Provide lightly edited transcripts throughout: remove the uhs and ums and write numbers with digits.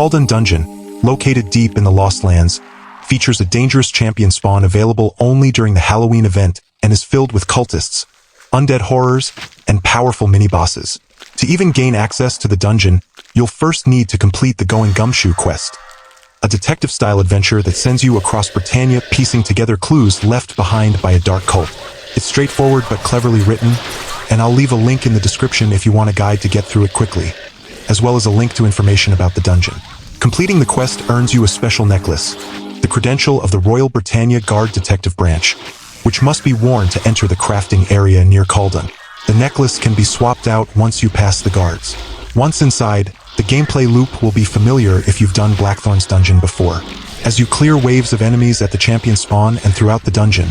Khaldun dungeon, located deep in the Lost Lands, features a dangerous champion spawn available only during the Halloween event and is filled with cultists, undead horrors, and powerful mini-bosses. To even gain access to the dungeon, you'll first need to complete the Going Gumshoe quest, a detective-style adventure that sends you across Britannia piecing together clues left behind by a dark cult. It's straightforward but cleverly written, and I'll leave a link in the description if you want a guide to get through it quickly, as well as a link to information about the dungeon. Completing the quest earns you a special necklace, the credential of the Royal Britannia Guard Detective Branch, which must be worn to enter the crafting area near Khaldun. The necklace can be swapped out once you pass the guards. Once inside, the gameplay loop will be familiar if you've done Blackthorn's dungeon before. As you clear waves of enemies at the champion spawn and throughout the dungeon,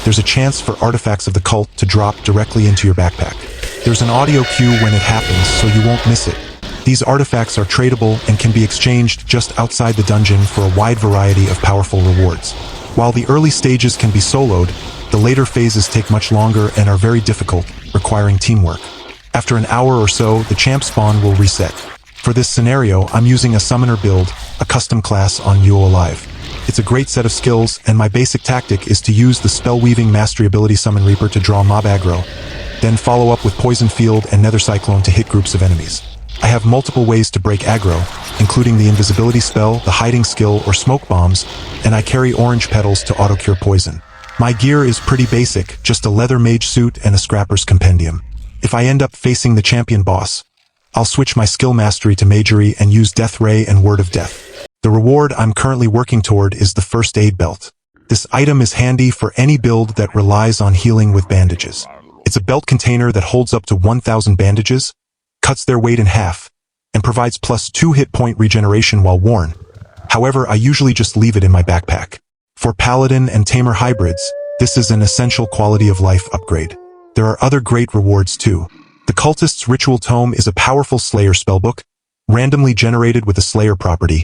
there's a chance for artifacts of the cult to drop directly into your backpack. There's an audio cue when it happens, so you won't miss it. These artifacts are tradable and can be exchanged just outside the dungeon for a wide variety of powerful rewards. While the early stages can be soloed, the later phases take much longer and are very difficult, requiring teamwork. After an hour or so, the champ spawn will reset. For this scenario, I'm using a summoner build, a custom class on ServUO Alive. It's a great set of skills, and my basic tactic is to use the spell-weaving mastery ability Summon Reaper to draw mob aggro, then follow up with Poison Field and Nether Cyclone to hit groups of enemies. I have multiple ways to break aggro, including the invisibility spell, the hiding skill, or smoke bombs, and I carry orange petals to auto-cure poison. My gear is pretty basic, just a leather mage suit and a scrapper's compendium. If I end up facing the champion boss, I'll switch my skill mastery to magery and use Death Ray and Word of Death. The reward I'm currently working toward is the First Aid Belt. This item is handy for any build that relies on healing with bandages. It's a belt container that holds up to 1,000 bandages, cuts their weight in half, and provides +2 hit point regeneration while worn. However, I usually just leave it in my backpack. For Paladin and Tamer hybrids, this is an essential quality of life upgrade. There are other great rewards too. The Cultist's Ritual Tome is a powerful Slayer spellbook, randomly generated with a Slayer property,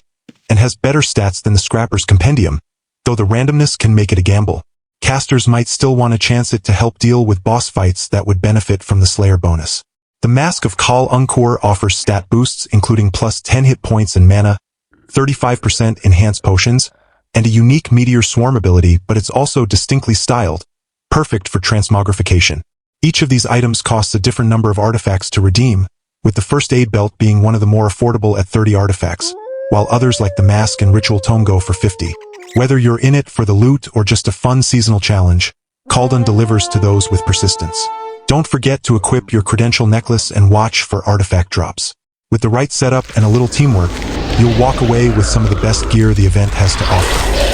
and has better stats than the Scrapper's Compendium, though the randomness can make it a gamble. Casters might still want to chance it to help deal with boss fights that would benefit from the Slayer bonus. The Mask of Khal Unkur offers stat boosts including +10 hit points and mana, 35% enhanced potions, and a unique Meteor Swarm ability, but it's also distinctly styled, perfect for transmogrification. Each of these items costs a different number of artifacts to redeem, with the First Aid Belt being one of the more affordable at 30 artifacts, while others like the Mask and Ritual Tome go for 50. Whether you're in it for the loot or just a fun seasonal challenge, Khaldun delivers to those with persistence. Don't forget to equip your credential necklace and watch for artifact drops. With the right setup and a little teamwork, you'll walk away with some of the best gear the event has to offer.